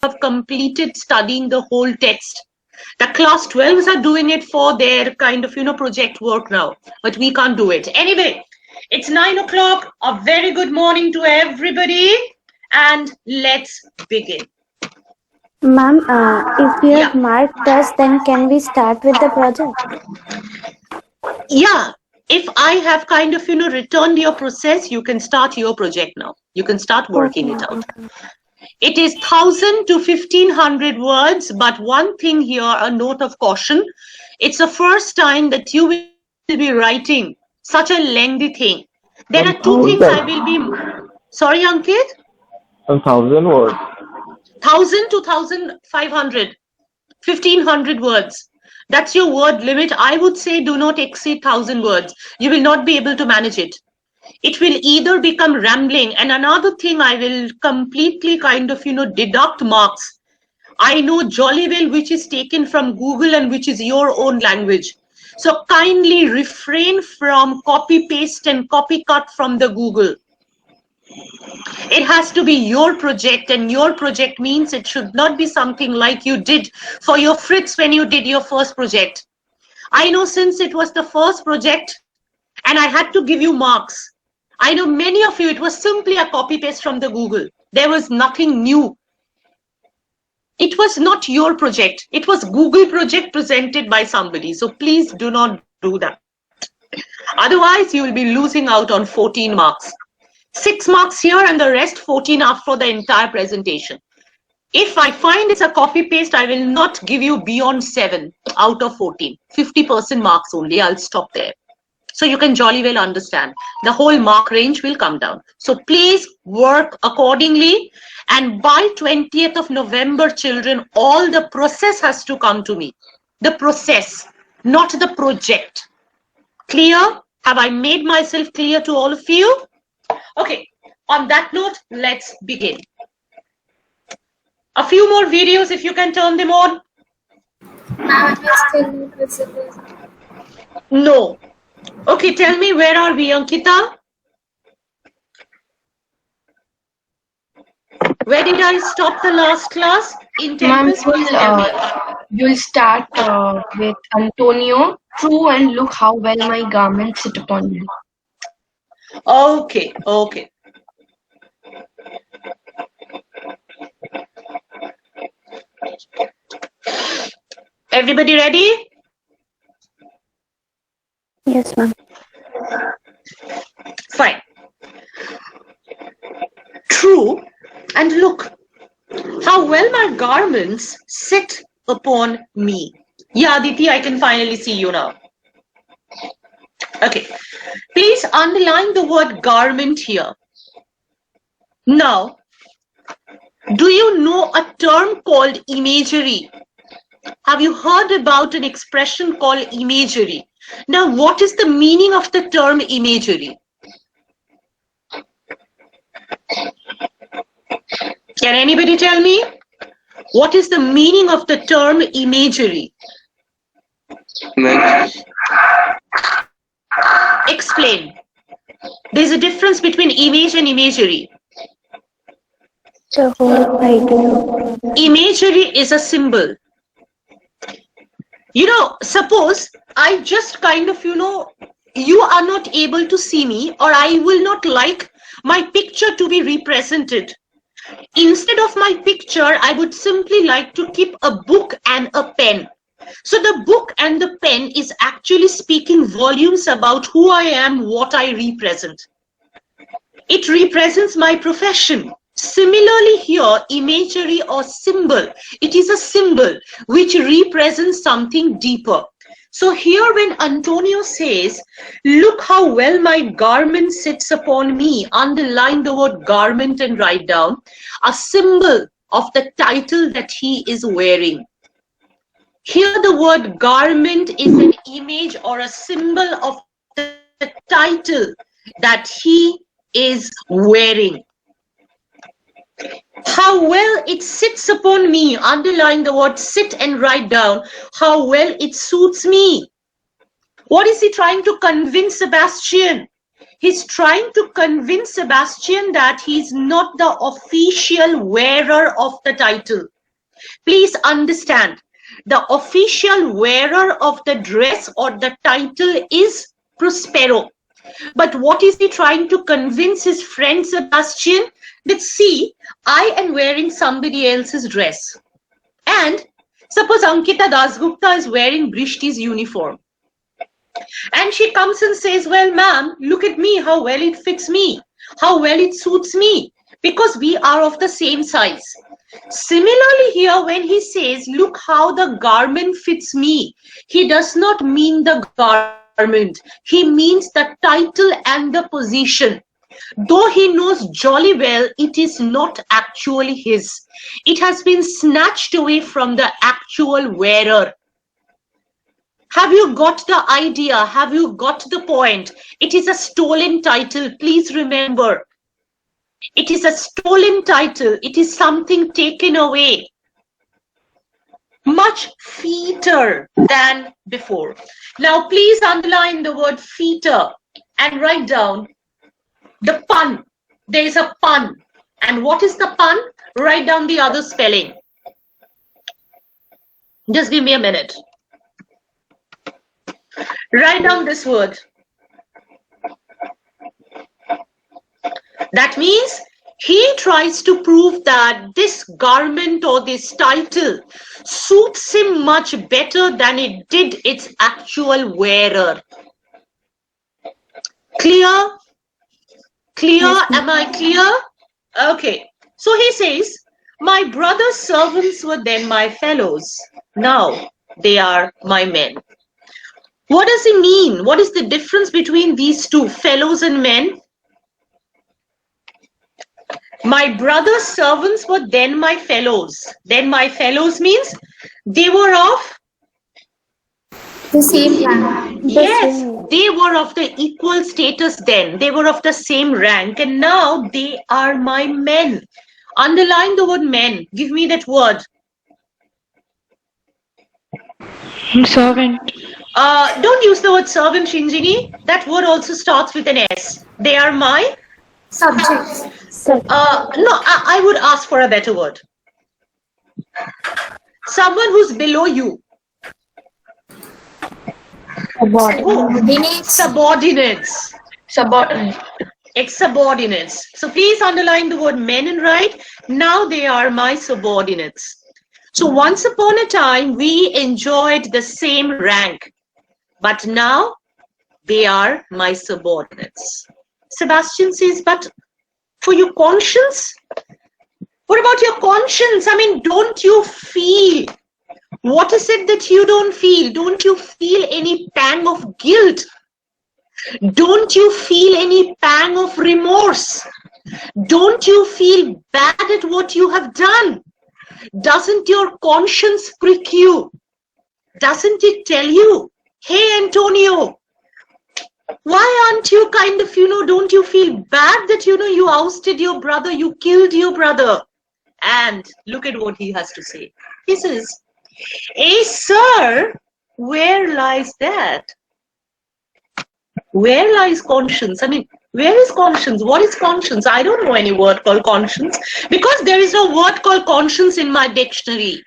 have completed studying the whole text. The class 12s are doing it for their kind of, project work now, but we can't do it. Anyway, it's 9 o'clock. A very good morning to everybody, and let's begin. Ma'am, if you have marked us, then can we start with the project? Yeah, if I have kind of, returned your process, you can start your project now. You can start working it out. It is 1,000 to 1,500 words, but one thing here, a note of caution. It's the first time that you will be writing such a lengthy thing. There are two things I will be... Sorry, Ankit? 1,000 words. 1,000 to 1,500. 1,500 words. That's your word limit. I would say do not exceed 1,000 words. You will not be able to manage it. It will either become rambling, and another thing, I will completely kind of, deduct marks. I know jolly well which is taken from Google and which is your own language. So kindly refrain from copy paste and copy cut from the Google. It has to be your project, and your project means it should not be something like you did for your Fritz when you did your first project. I know, since it was the first project and I had to give you marks, I know many of you, it was simply a copy paste from the Google. There was nothing new. It was not your project. It was Google project presented by somebody. So please do not do that. Otherwise, you will be losing out on 14 marks. 6 marks here and the rest 14 are for the entire presentation. If I find it's a copy paste, I will not give you beyond 7 out of 14. 50% marks only. I'll stop there. So you can jolly well understand. The whole mark range will come down. So please work accordingly. And by 20th of November, children, all the process has to come to me. The process, not the project. Clear? Have I made myself clear to all of you? Okay, on that note, let's begin. A few more videos, if you can turn them on. No. Okay, tell me, where are we, Ankita? Where did I stop the last class? In Tempest, you'll start with Antonio. True, and look how well my garments sit upon me. Okay, okay. Everybody ready? Yes, ma'am. Fine. True, and look how well my garments sit upon me. Yeah, Aditi, I can finally see you now. Okay, please underline the word garment here. Now, do you know a term called imagery? Have you heard about an expression called imagery? Now, what is the meaning of the term imagery? Can anybody tell me? What is the meaning of the term imagery? Explain. There's a difference between image and imagery. The whole idea. Imagery is a symbol. You know, suppose I just kind of, you are not able to see me, or I will not like my picture to be represented. Instead of my picture, I would simply like to keep a book and a pen. So the book and the pen is actually speaking volumes about who I am, what I represent. It represents my profession. Similarly here, imagery or symbol, it is a symbol which represents something deeper. So here when Antonio says, look how well my garment sits upon me, underline the word garment and write down a symbol of the title that he is wearing. Here the word garment is an image or a symbol of the title that he is wearing. How well it sits upon me, underline the word sit and write down how well it suits me. What is he trying to convince Sebastian? He's trying to convince Sebastian that he's not the official wearer of the title. Please understand, the official wearer of the dress or the title is Prospero. But what is he trying to convince his friend Sebastian? That see, I am wearing somebody else's dress. And suppose Ankita Dasgupta is wearing Brishti's uniform. And she comes and says, well, ma'am, look at me, how well it fits me, how well it suits me, because we are of the same size. Similarly here, when he says, look how the garment fits me, he does not mean the garment. He means the title and the position. Though he knows jolly well it is not actually his. It has been snatched away from the actual wearer. Have you got the idea? Have you got the point? It is a stolen title. Please remember. It is a stolen title. It is something taken away. Much feeter than before. Now, please underline the word feeter and write down the pun. There is a pun. And what is the pun? Write down the other spelling. Just give me a minute. Write down this word. That means he tries to prove that this garment or this title suits him much better than it did its actual wearer. Clear? Clear? Am I clear? Okay. So he says, my brother's servants were then my fellows. Now they are my men. What does he mean? What is the difference between these two, fellows and men? My brother's servants were then my fellows. Then my fellows means they were of The same rank. Yes, they were of the equal status then. They were of the same rank, and now they are my men. Underline the word men. Give me that word. Servant. Don't use the word servant, Shinjini. That word also starts with an S. They are my Subjects. no, I would ask for a better word. Someone who's below you. Subordinates. Ex-subordinates. So please underline the word men and write, now they are my subordinates. So once upon a time, we enjoyed the same rank, but now they are my subordinates. Sebastian says, but for your conscience? What about your conscience? I mean, don't you feel? What is it that you don't feel? Don't you feel any pang of guilt? Don't you feel any pang of remorse? Don't you feel bad at what you have done? Doesn't your conscience prick you? Doesn't it tell you, hey, Antonio, why aren't you kind of, don't you feel bad that, you ousted your brother, you killed your brother? And look at what he has to say. He says, hey, sir, where lies that? Where lies conscience? I mean, where is conscience? What is conscience? I don't know any word called conscience because there is no word called conscience in my dictionary.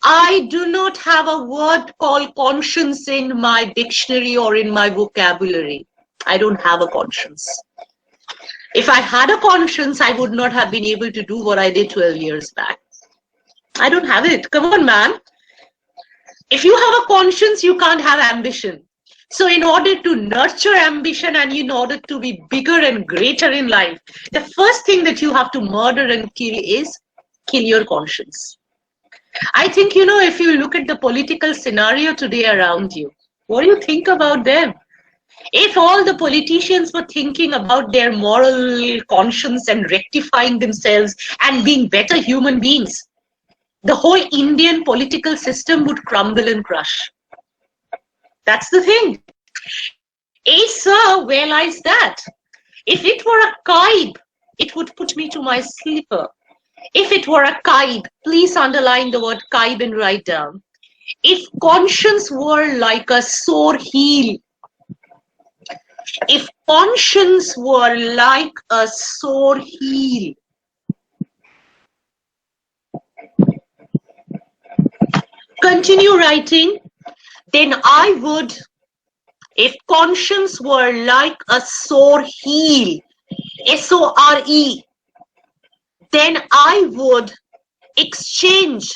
I do not have a word called conscience in my dictionary or in my vocabulary. I don't have a conscience. If I had a conscience, I would not have been able to do what I did 12 years back. I don't have it. Come on, man. If you have a conscience, you can't have ambition. So in order to nurture ambition and in order to be bigger and greater in life, the first thing that you have to murder and kill is kill your conscience. I think, if you look at the political scenario today around you, what do you think about them? If all the politicians were thinking about their moral conscience and rectifying themselves and being better human beings, the whole Indian political system would crumble and crush. That's the thing. Sir, where lies that? If it were a kaib, it would put me to my sleeper. If it were a kaib, please underline the word kaib and write down. If conscience were like a sore heel, If conscience were like a sore heel, continue writing, then I would, if conscience were like a sore heel, S-O-R-E, then I would exchange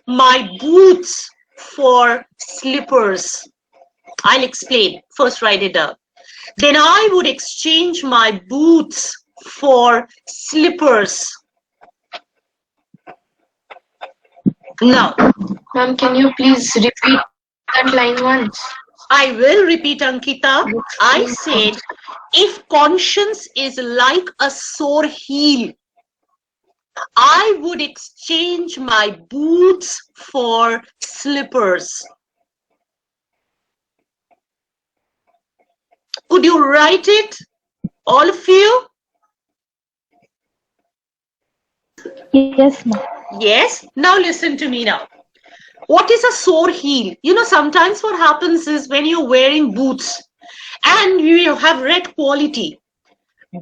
my boots for slippers. I'll explain. First, write it down. Then I would exchange my boots for slippers. Now, Ma'am, can you please repeat that line once? I will repeat, Ankita. I said, if conscience is like a sore heel, I would exchange my boots for slippers. Could you write it, all of you? Yes, ma'am. Yes. Now listen to me now. What is a sore heel? You know, sometimes what happens is when you're wearing boots and you have red quality,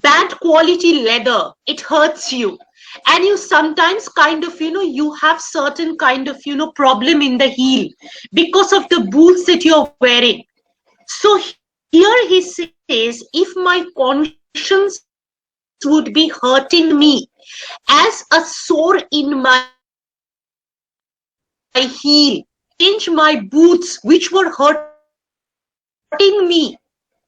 bad quality leather, it hurts you. And you sometimes kind of, you have certain kind of, problem in the heel because of the boots that you're wearing. So here he says, if my conscience would be hurting me as a sore in my heel, change my boots which were hurting me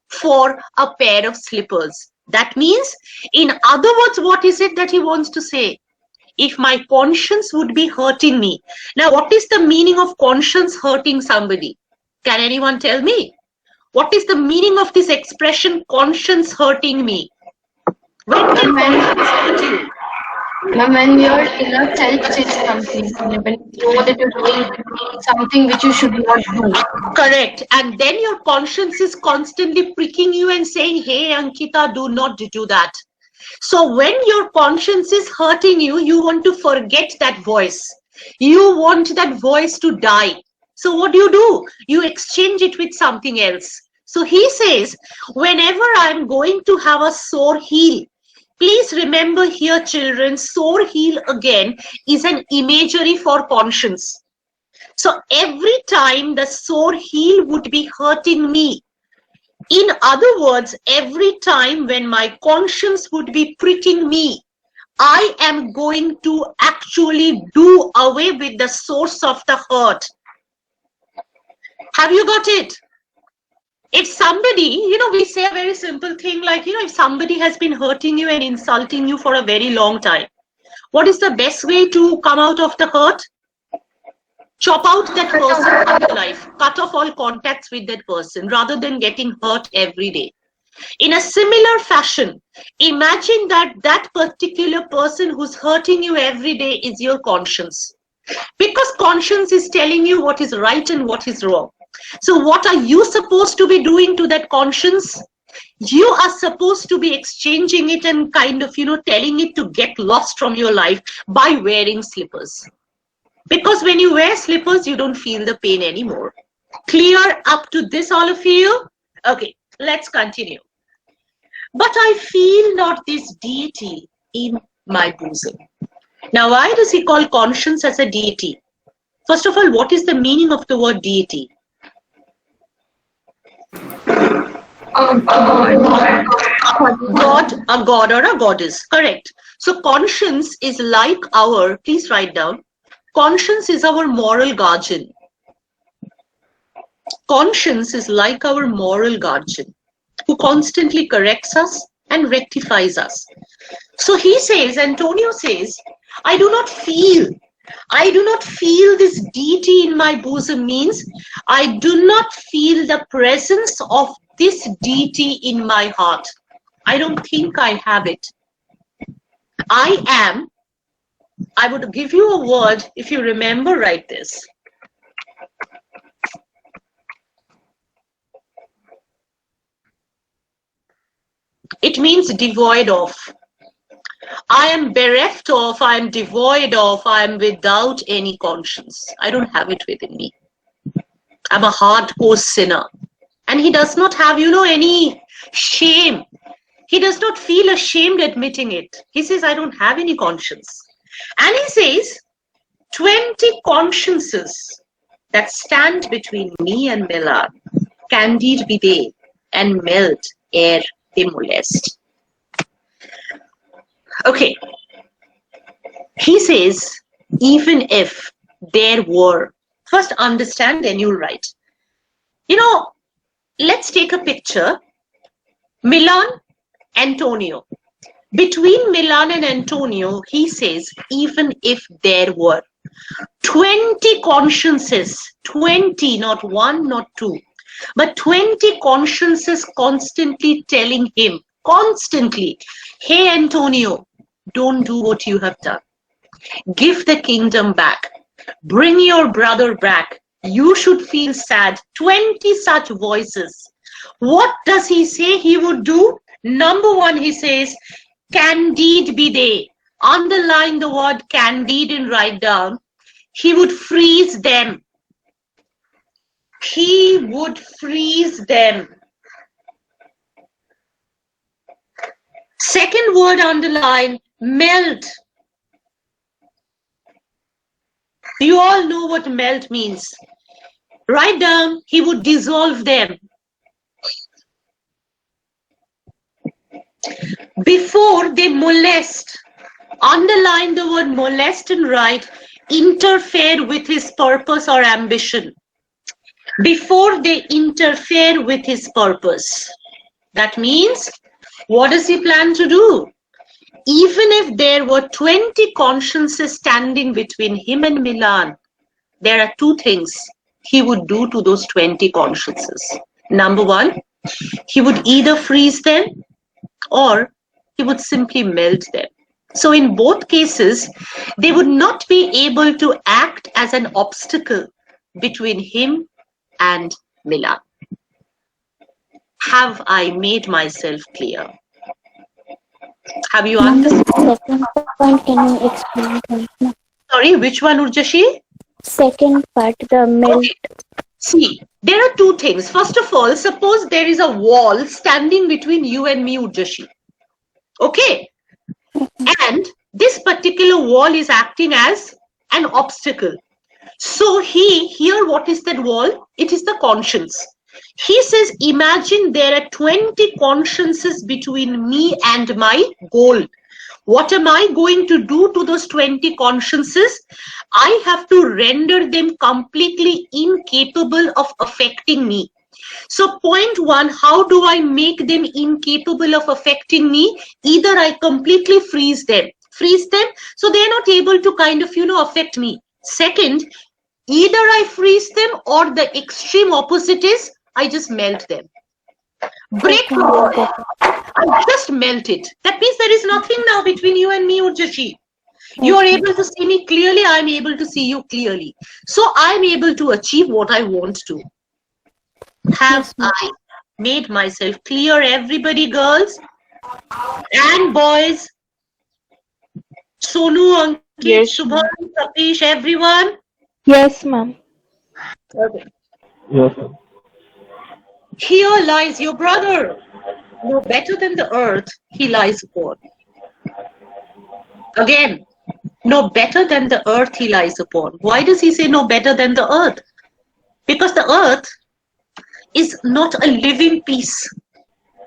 for a pair of slippers. That means, in other words, what is it that he wants to say? If my conscience would be hurting me. Now, what is the meaning of conscience hurting somebody? Can anyone tell me? What is the meaning of this expression, conscience hurting me? When can conscience hurt you? Ma'am, when your inner self says something, when you know that you're doing something which you should not do. Correct. And then your conscience is constantly pricking you and saying, hey, Ankita, do not do that. So when your conscience is hurting you, you want to forget that voice. You want that voice to die. So what do? You exchange it with something else. So he says, whenever I'm going to have a sore heel, please remember here, children, sore heel again is an imagery for conscience. So every time the sore heel would be hurting me, in other words, every time when my conscience would be pricking me, I am going to actually do away with the source of the hurt. Have you got it? If somebody, we say a very simple thing like, if somebody has been hurting you and insulting you for a very long time, what is the best way to come out of the hurt? Chop out that person from your life. Cut off all contacts with that person rather than getting hurt every day. In a similar fashion, imagine that that particular person who's hurting you every day is your conscience. Because conscience is telling you what is right and what is wrong. So what are you supposed to be doing to that conscience? You are supposed to be exchanging it and kind of, telling it to get lost from your life by wearing slippers. Because when you wear slippers, you don't feel the pain anymore. Clear up to this, all of you? Okay, let's continue. But I feel not this deity in my bosom. Now, why does he call conscience as a deity? First of all, what is the meaning of the word deity? A god. God, a god or a goddess, correct. So conscience is like our, please write down, conscience is our moral guardian. Conscience is like our moral guardian who constantly corrects us and rectifies us. So he says, Antonio says, I do not feel this deity in my bosom, means I do not feel the presence of this deity in my heart. I don't think I have it. I would give you a word, if you remember, write this. It means devoid of. I am bereft of, I am devoid of, I am without any conscience. I don't have it within me. I'm a hardcore sinner. And he does not have, any shame. He does not feel ashamed admitting it. He says, I don't have any conscience. And he says, 20 consciences that stand between me and Milan, candid be they, and melt ere they molest. Okay. He says, even if there were, first understand, then you'll write. Let's take a picture. Milan, Antonio. Between Milan and Antonio, he says, even if there were 20 consciences, 20, not one, not two, but 20 consciences constantly telling him, constantly, hey, Antonio, don't do what you have done. Give the kingdom back. Bring your brother back. You should feel sad. 20 such voices. What does he say he would do? Number one, he says, candid be they. Underline the word candid and write down. He would freeze them. He would freeze them. Second word underline, melt. You all know what melt means. Write down, he would dissolve them. Before they molest, underline the word molest and write, interfere with his purpose or ambition. Before they interfere with his purpose. That means, what does he plan to do? Even if there were 20 consciences standing between him and Milan, there are two things he would do to those 20 consciences. Number one, he would either freeze them or he would simply melt them. So in both cases, they would not be able to act as an obstacle between him and Milan. Have I made myself clear? Have you understood? Second point, can you explain it? Sorry, which one, Urjashi? Second part, the melt. Okay. See, there are two things. First of all, suppose there is a wall standing between you and me, Urjashi. Okay? And this particular wall is acting as an obstacle. So here, what is that wall? It is the conscience. He says, imagine there are 20 consciences between me and my goal. What am I going to do to those 20 consciences? I have to render them completely incapable of affecting me. So point one, how do I make them incapable of affecting me? Either I completely freeze them so they're not able to kind of, affect me. Second, either I freeze them or the extreme opposite is I just melt them. Break the wall. I just melt it. That means there is nothing now between you and me, Urjashi. You are able to see me clearly. I'm able to see you clearly. So I'm able to achieve what I want to. Have I made myself clear, everybody, girls and boys? Sonu, Ankit, Yes, Subhan, Kapish, everyone? yes, ma'am. Okay. Yes, sir. Here lies your brother. No better than the earth he lies upon. Again, no better than the earth he lies upon. Why does he say no better than the earth? Because the earth is not a living piece.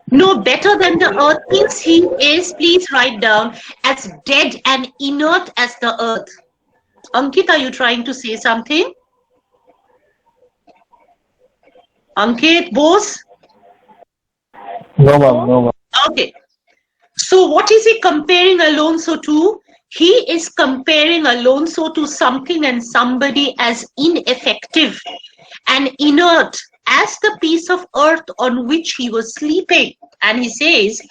No better than the earth means he is, please write down, as dead and inert as the earth. Ankit, are you trying to say something? Ankit, Bose? No, ma'am. No, ma'am. Okay. So what is he comparing Alonso to? He is comparing Alonso to something and somebody as ineffective and inert as the piece of earth on which he was sleeping. And he says,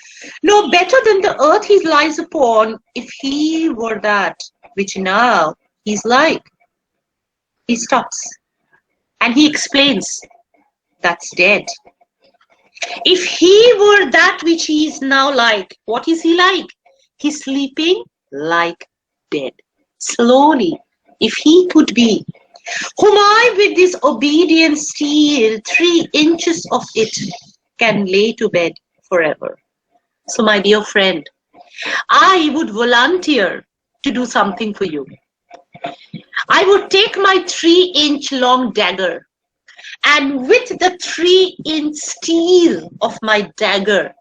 no better than the earth he lies upon, if he were that which now he's like. He stops and he explains, that's dead. If he were that which he is now like, what is he like? He's sleeping like dead. Slowly, if he could be whom I with this obedient steel, 3 inches of it, can lay to bed forever. So my dear friend, I would volunteer to do something for you. I would take my 3-inch long dagger, and with the 3-inch steel of my dagger,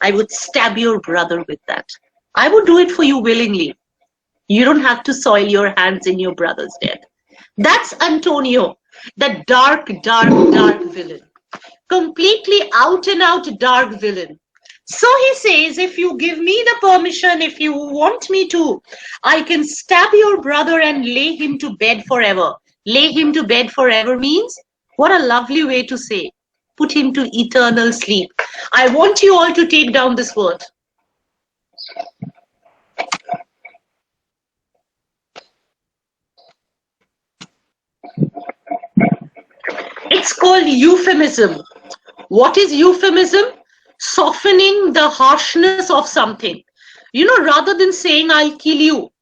I would stab your brother with that. I would do it for you willingly. You don't have to soil your hands in your brother's death. That's Antonio, the dark, dark, dark villain. Completely out and out dark villain. So he says, if you give me the permission, if you want me to, I can stab your brother and lay him to bed forever. Lay him to bed forever means, what a lovely way to say, put him to eternal sleep. I want you all to take down this word. It's called euphemism. What is euphemism? Softening the harshness of something. You know, rather than saying, I'll kill you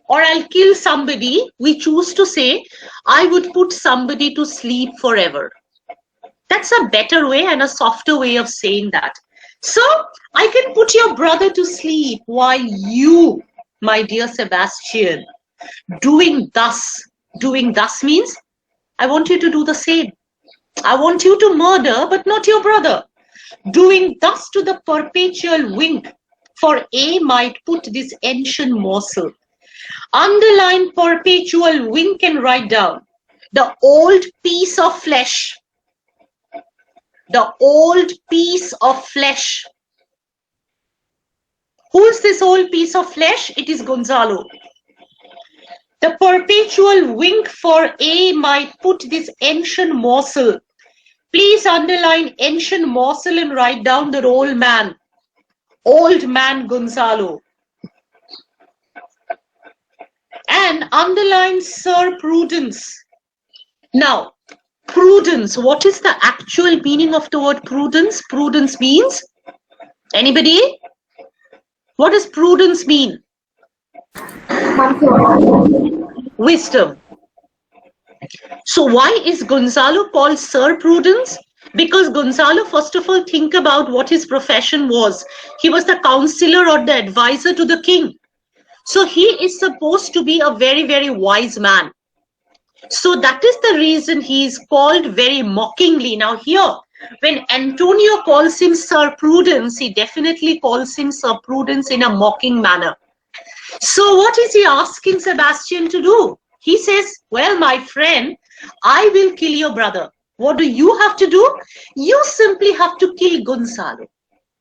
or I'll kill somebody, we choose to say, I would put somebody to sleep forever. That's a better way and a softer way of saying that. So I can put your brother to sleep while you, my dear Sebastian, doing thus means I want you to do the same. I want you to murder, but not your brother. Doing thus to the perpetual wink, for A might put this ancient morsel. Underline perpetual wink and write down the old piece of flesh. The old piece of flesh. Who is this old piece of flesh? It is Gonzalo. The perpetual wink for A might put this ancient morsel. Please underline ancient morsel and write down the old man. Old man Gonzalo. And underline Sir Prudence. Now, prudence, what is the actual meaning of the word prudence? Prudence means, anybody? What does prudence mean? Wisdom. So why is Gonzalo called Sir Prudence? Because Gonzalo, first of all, think about what his profession was. He was the counselor or the advisor to the king. So he is supposed to be a very, very wise man. So that is the reason he is called very mockingly. Now here, when Antonio calls him Sir Prudence, he definitely calls him Sir Prudence in a mocking manner. So what is he asking Sebastian to do? He says, well, my friend, I will kill your brother. What do you have to do? You simply have to kill Gonzalo.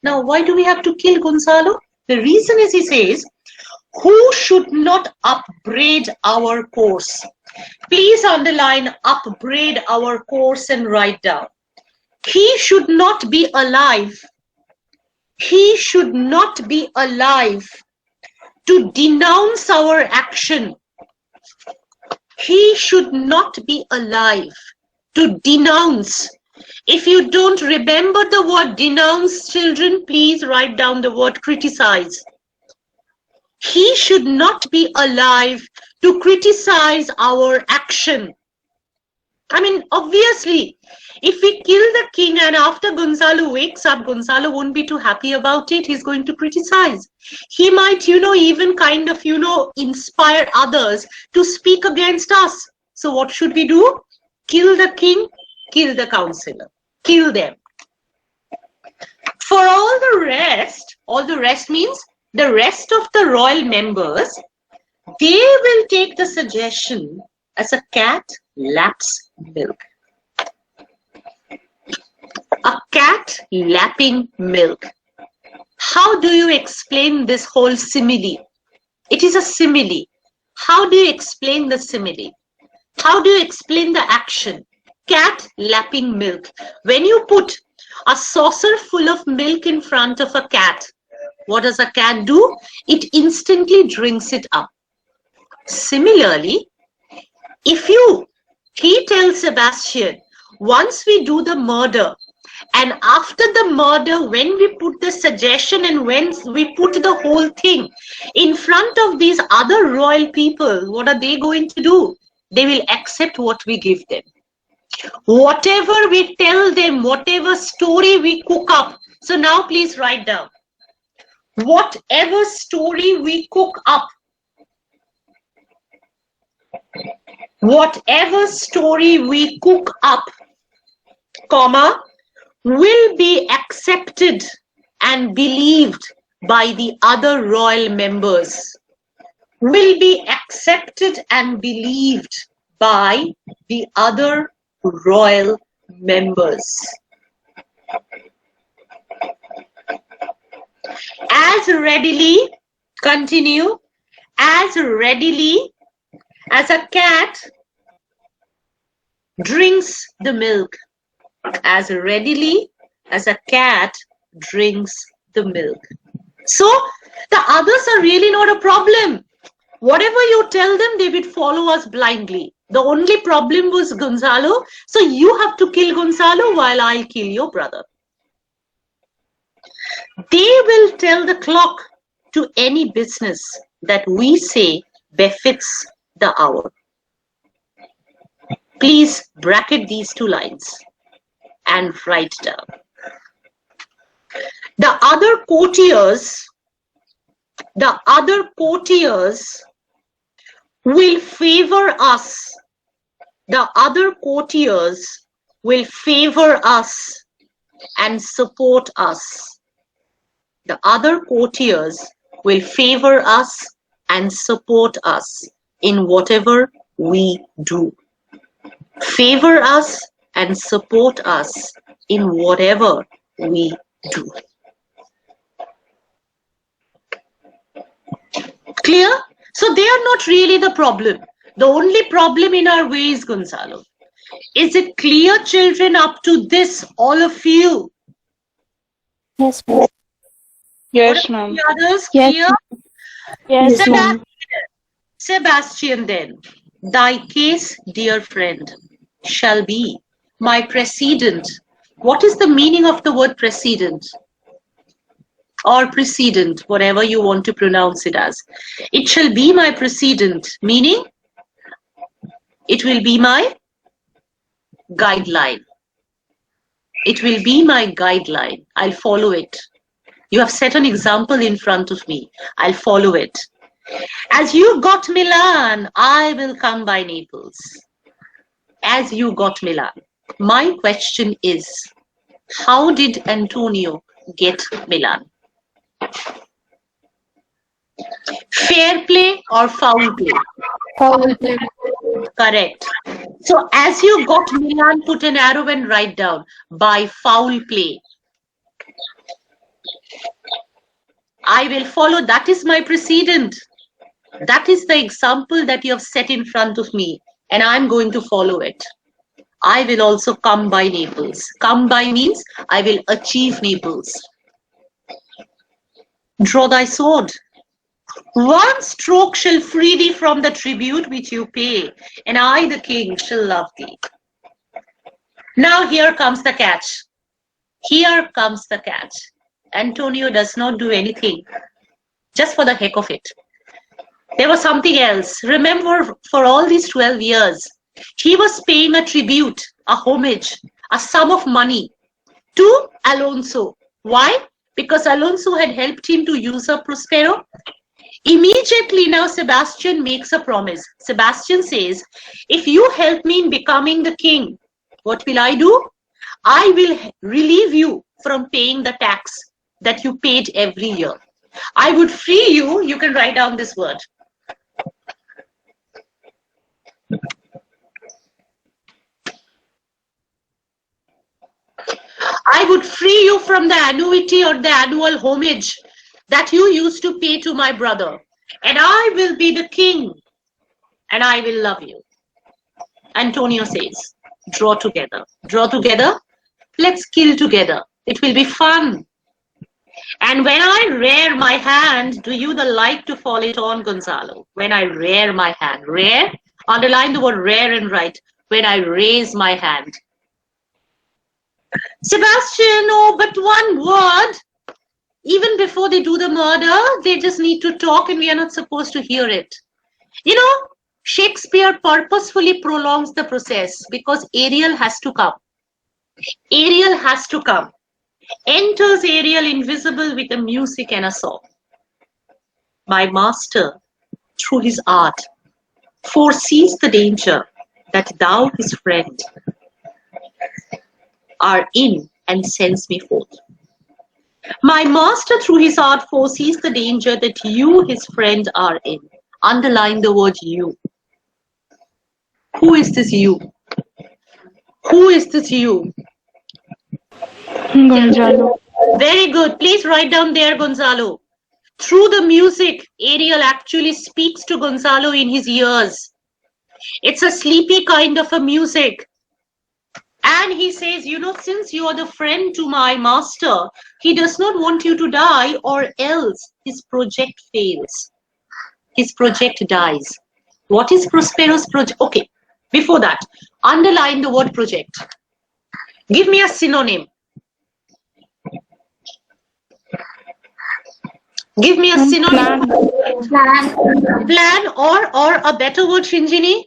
Now, why do we have to kill Gonzalo? The reason is, he says, who should not upbraid our course? Please underline upbraid our course and write down. He should not be alive. He should not be alive to denounce our action. He should not be alive to denounce. If you don't remember the word denounce, children, please write down the word criticize. He should not be alive to criticize our action. I mean, obviously, if we kill the king and after Gonzalo wakes up, Gonzalo won't be too happy about it. He's going to criticize. He might, even kind of, inspire others to speak against us. So what should we do? Kill the king, kill the counselor, kill them. For all the rest means the rest of the royal members, they will take the suggestion as a cat laps milk. A cat lapping milk. How do you explain this whole simile? It is a simile. How do you explain the simile? How do you explain the action? Cat lapping milk. When you put a saucer full of milk in front of a cat, what does a cat do? It instantly drinks it up. Similarly, he tells Sebastian, once we do the murder, and after the murder, when we put the suggestion and when we put the whole thing in front of these other royal people, what are they going to do? they will accept what we give them. Whatever we tell them, whatever story we cook up. So now please write down. Whatever story we cook up, whatever story we cook up, comma, will be accepted and believed by the other royal members. Will be accepted and believed by the other royal members. As readily, continue, as readily as a cat drinks the milk. As readily as a cat drinks the milk. So the others are really not a problem. Whatever you tell them, they will follow us blindly. The only problem was Gonzalo. So you have to kill Gonzalo while I'll kill your brother. They will tell the clock to any business that we say befits the hour. Please bracket these two lines and write down. The other courtiers will favor us. The other courtiers will favor us and support us. The other courtiers will favor us and support us in whatever we do. Favor us and support us in whatever we do. Clear? So they are not really the problem. The only problem in our way is Gonzalo. Is it clear, children, up to this, all of you? Yes, ma'am. Yes, ma'am. The others Yes, clear? Yes, Sebastian, ma'am. Sebastian then, thy case, dear friend, shall be my precedent. What is the meaning of the word precedent? Or precedent, whatever you want to pronounce it as. It shall be my precedent, meaning it will be my guideline. It will be my guideline. I'll follow it. You have set an example in front of me. I'll follow it. As you got Milan, I will come by Naples. As you got Milan. My question is, how did Antonio get Milan? Fair play or foul play? Foul play. Correct. So as you got Milan, put an arrow and write down by foul play. I will follow. That is my precedent. That is the example that you have set in front of me, and I'm going to follow it. I will also come by Naples. Come by means I will achieve Naples. Draw thy sword. One stroke shall free thee from the tribute which you pay, and I, the king, shall love thee. Now here comes the catch. Here comes the catch. Antonio does not do anything just for the heck of it. There was something else. Remember, for all these 12 years, he was paying a tribute, a homage, a sum of money to Alonso. Why? Because Alonso had helped him to usurp Prospero. Immediately now Sebastian makes a promise. Sebastian says, if you help me in becoming the king, what will I do? I will relieve you from paying the tax that you paid every year. I would free you. You can write down this word. I would free you from the annuity or the annual homage that you used to pay to my brother. And I will be the king. And I will love you. Antonio says, draw together. Draw together. Let's kill together. It will be fun. And when I rear my hand, do you the like to fall it on, Gonzalo? When I rear my hand. Rear? Underline the word rear and write. When I raise my hand. Sebastian, oh, but one word. Even before they do the murder, they just need to talk and we are not supposed to hear it. You know, Shakespeare purposefully prolongs the process because Ariel has to come. Ariel has to come. Enters Ariel invisible with a music and a song. My master, through his art, foresees the danger that thou, his friend, are in and sends me forth. My master, through his art, foresees the danger that you, his friend, are in. Underline the word you. Who is this you? Who is this you? Gonzalo. Very good. Please write down there, Gonzalo. Through the music, Ariel actually speaks to Gonzalo in his ears. It's a sleepy kind of a music. And he says, you know, since you are the friend to my master, he does not want you to die or else his project fails. His project dies. What is Prospero's project? Okay, before that, underline the word project. Give me a synonym. Give me a synonym. Plan or a better word, Shinjini?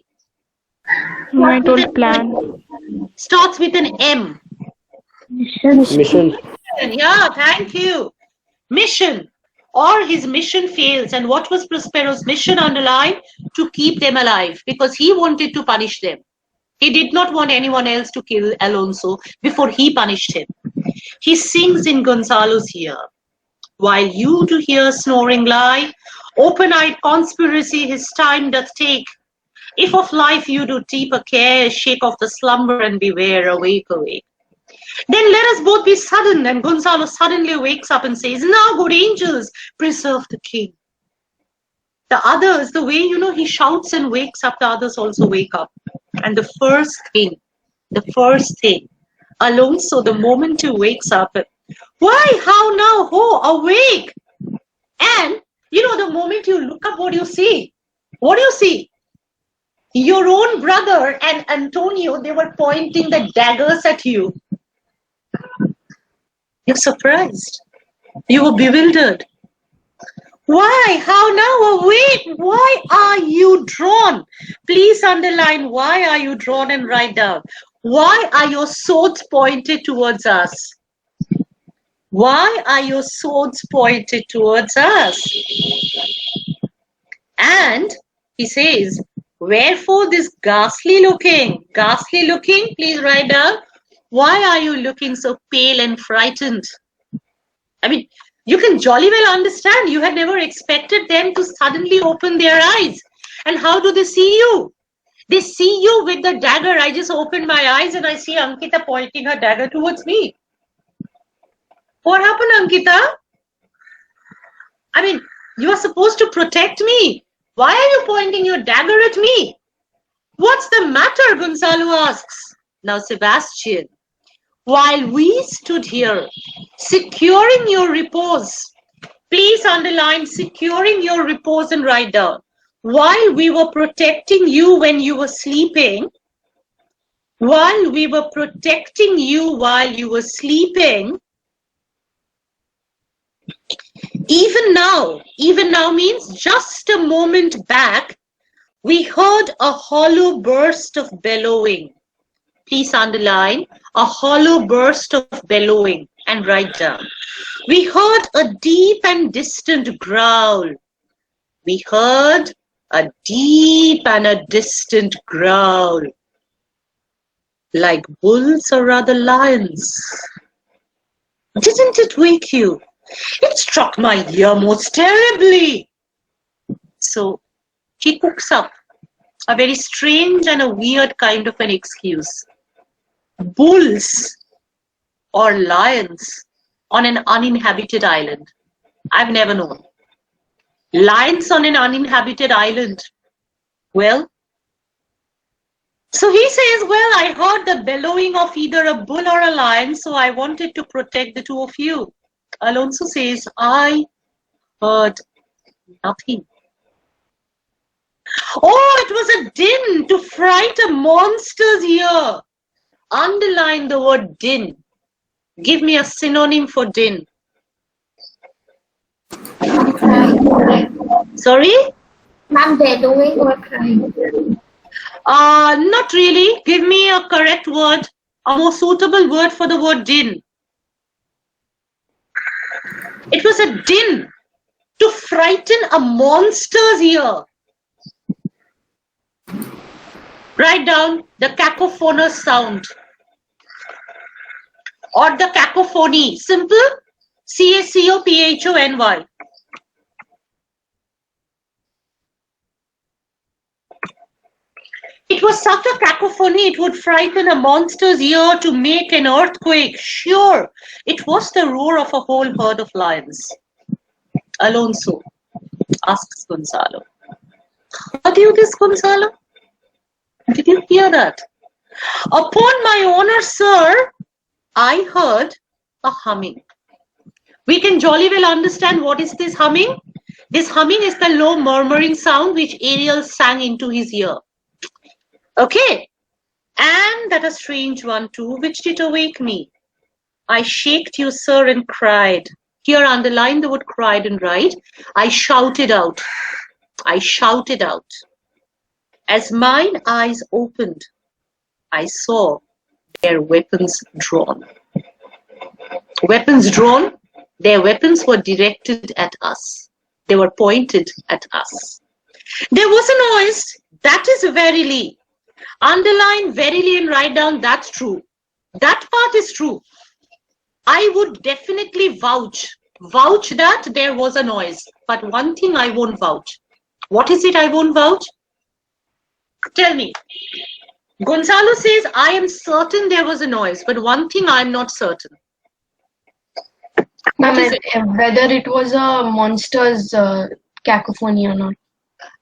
I told plan. Starts with an M. Mission. Yeah, thank you. Mission. Or his mission fails. And what was Prospero's mission? Underline? To keep them alive. Because he wanted to punish them. He did not want anyone else to kill Alonso before he punished him. He sings in Gonzalo's ear. While you to hear snoring lie, open-eyed conspiracy his time doth take. If of life you do deep a care, shake off the slumber and beware, awake, awake. Then let us both be sudden, and Gonzalo suddenly wakes up and says, now, good angels, preserve the king. The others, the way, you know, he shouts and wakes up, the others also wake up. And the first thing, Alonso, the moment he wakes up, why, how now, ho, awake. And, you know, the moment you look up, what do you see? What do you see? Your own brother and Antonio, they were pointing the daggers at you. You're surprised. You were bewildered. Why? How now? Awake? Why are you drawn? Please underline why are you drawn and write down. Why are your swords pointed towards us? Why are your swords pointed towards us? And he says, wherefore this ghastly looking? Ghastly looking, please write down. Why are you looking so pale and frightened? I mean, you can jolly well understand. You had never expected them to suddenly open their eyes. And how do they see you? They see you with the dagger. I just opened my eyes and I see Ankita pointing her dagger towards me. What happened, Ankita? I mean, you are supposed to protect me. Why are you pointing your dagger at me? What's the matter? Gonzalo asks. Now, Sebastian, while we stood here, securing your repose, please underline securing your repose and write down. While we were protecting you when you were sleeping, while we were protecting you while you were sleeping, even now means just a moment back, we heard a hollow burst of bellowing. Please underline a hollow burst of bellowing and write down. We heard a deep and distant growl. We heard a deep and a distant growl. Like bulls or rather lions. Didn't it wake you? It struck my ear most terribly. So he cooks up a very strange and a weird kind of an excuse. Bulls or lions on an uninhabited island. I've never known. Lions on an uninhabited island. Well, so he says, well, I heard the bellowing of either a bull or a lion, so I wanted to protect the two of you. Alonso says, I heard nothing. Oh, it was a din to fright a monster's ear. Underline the word din. Give me a synonym for din. Sorry? Ma'am, bellowing or crying? Not really. Give me a correct word, a more suitable word for the word din. It was a din to frighten a monster's ear. Write down the cacophonous sound or the cacophony. Simple. CACOPHONY. It was such a cacophony, it would frighten a monster's ear to make an earthquake. Sure, it was the roar of a whole herd of lions. Alonso asks Gonzalo. Heard you this, Gonzalo? Did you hear that? Upon my honor, sir, I heard a humming. We can jolly well understand what is this humming. This humming is the low murmuring sound which Ariel sang into his ear. Okay, and that a strange one too, which did awake me. I shaked you, sir, and cried. Here underline the word cried and write. I shouted out. I shouted out. As mine eyes opened, I saw their weapons drawn. Weapons drawn? Their weapons were directed at us. They were pointed at us. There was a noise, that is verily. Underline verily and write down that's true. That part is true. I would definitely vouch that there was a noise. But one thing I won't vouch. What is it I won't vouch? Tell me. Gonzalo says, I am certain there was a noise, but one thing I'm not certain. Whether it was a monster's cacophony or not.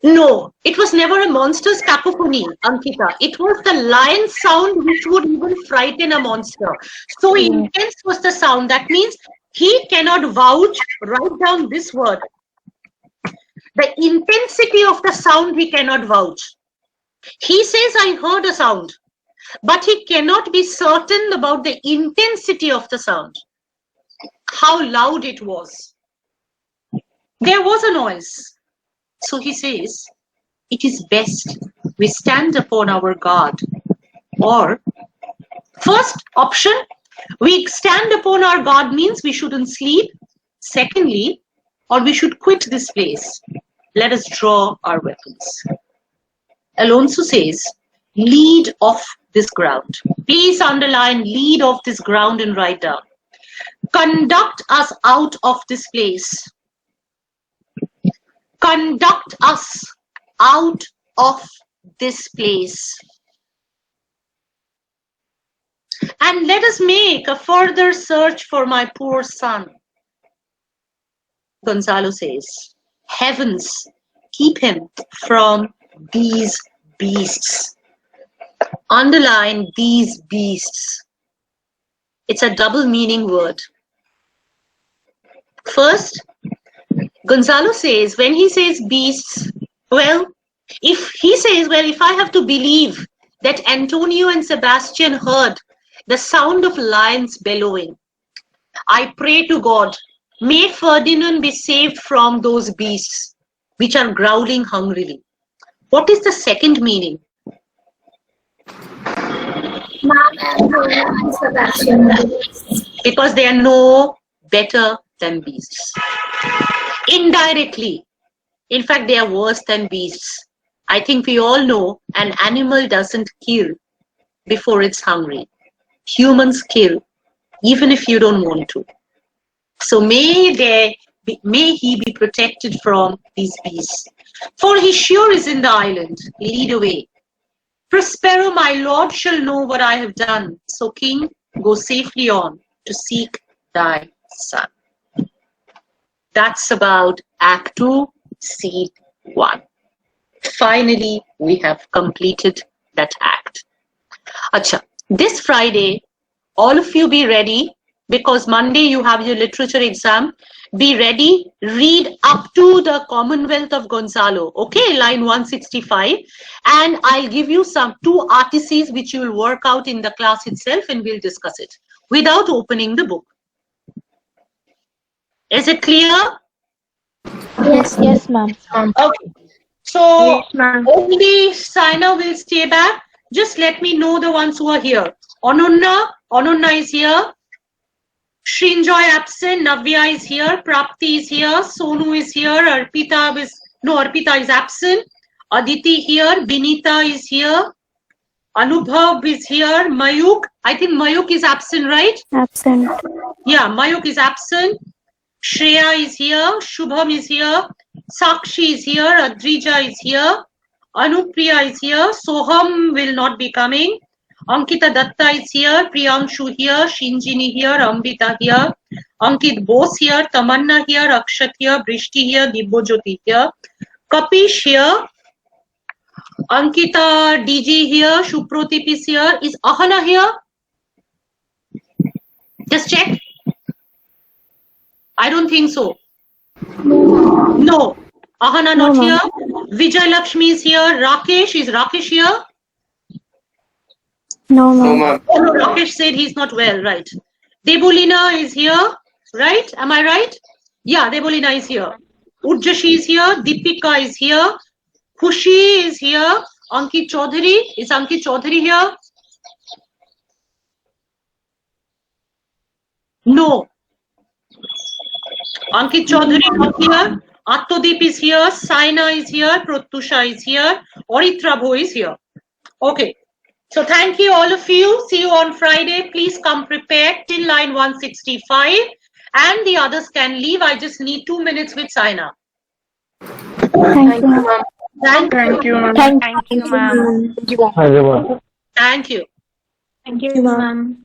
No, it was never a monster's cacophony, Ankita. It was the lion sound which would even frighten a monster. So intense was the sound. That means he cannot vouch. Write down this word. The intensity of the sound he cannot vouch. He says, I heard a sound, but he cannot be certain about the intensity of the sound. How loud it was. There was a noise. So he says, it is best we stand upon our guard. Or, first option, we stand upon our guard means we shouldn't sleep. Secondly, or we should quit this place. Let us draw our weapons. Alonso says, lead off this ground. Please underline lead off this ground and write down. Conduct us out of this place. Conduct us out of this place. And let us make a further search for my poor son. Gonzalo says, heavens, keep him from these beasts. Underline these beasts. It's a double meaning word. First, Gonzalo says, when he says beasts, well, if I have to believe that Antonio and Sebastian heard the sound of lions bellowing, I pray to God, may Ferdinand be saved from those beasts which are growling hungrily. What is the second meaning? Ma'am, Antonio and Sebastian. Because they are no better than beasts. Indirectly, in fact, they are worse than beasts. I think we all know an animal doesn't kill before it's hungry. Humans kill, even if you don't want to. So may he be protected from these beasts. For he sure is in the island. Lead away. Prospero, my lord, shall know what I have done. So, king, go safely on to seek thy son. That's about Act 2, Scene 1. Finally, we have completed that act. Acha, this Friday, all of you be ready, because Monday you have your literature exam. Be ready, read up to the Commonwealth of Gonzalo, okay, line 165. And I'll give you some 2 artices which you will work out in the class itself, and we'll discuss it without opening the book. Is it clear? Yes, ma'am. Okay. So Yes, ma'am. only Saina will stay back. Just let me know the ones who are here. Ananya is here. Shrinjoy absent. Navya is here. Prapti is here. Sonu is here. Arpita is absent. Aditi here. Binita is here. Anubhav is here. Mayuk. I think Mayuk is absent, right? Absent. Yeah, Mayuk is absent. Shreya is here. Shubham is here. Sakshi is here. Adrija is here. Anupriya is here. Soham will not be coming. Ankita Datta is here. Priyanshu here. Shinjini here. Ambita here. Ankit Bose here. Tamanna here. Akshat here. Brishti here. Dibbojyoti here. Kapish here. Ankita DG here. Shuprotip is here. Is Ahana here? Just check. I don't think so. No. Ahana No, not ma'am. here. Vijay Lakshmi is here. Rakesh, is Rakesh here? No, No, ma'am. ma'am. Oh, no, Rakesh said he's not well, right? Debolina is here, right? Am I right? Yeah, Debolina is here. Urjashi is here. Deepika is here. Khushi is here. Ankit Chaudhary. Is Ankit Chaudhary here? No. Ankit Chaudhary not here. Attodeep is here. Saina is here. Pratyusha is here. Oritrabho is here. Okay. So thank you all of you. See you on Friday. Please come prepared till line 165. And the others can leave. I just need 2 minutes with Saina. Thank you, ma'am. Thank Thank you, ma'am. Thank Thank you, you, ma'am. ma'am. you. Thank you, Thank you, ma'am.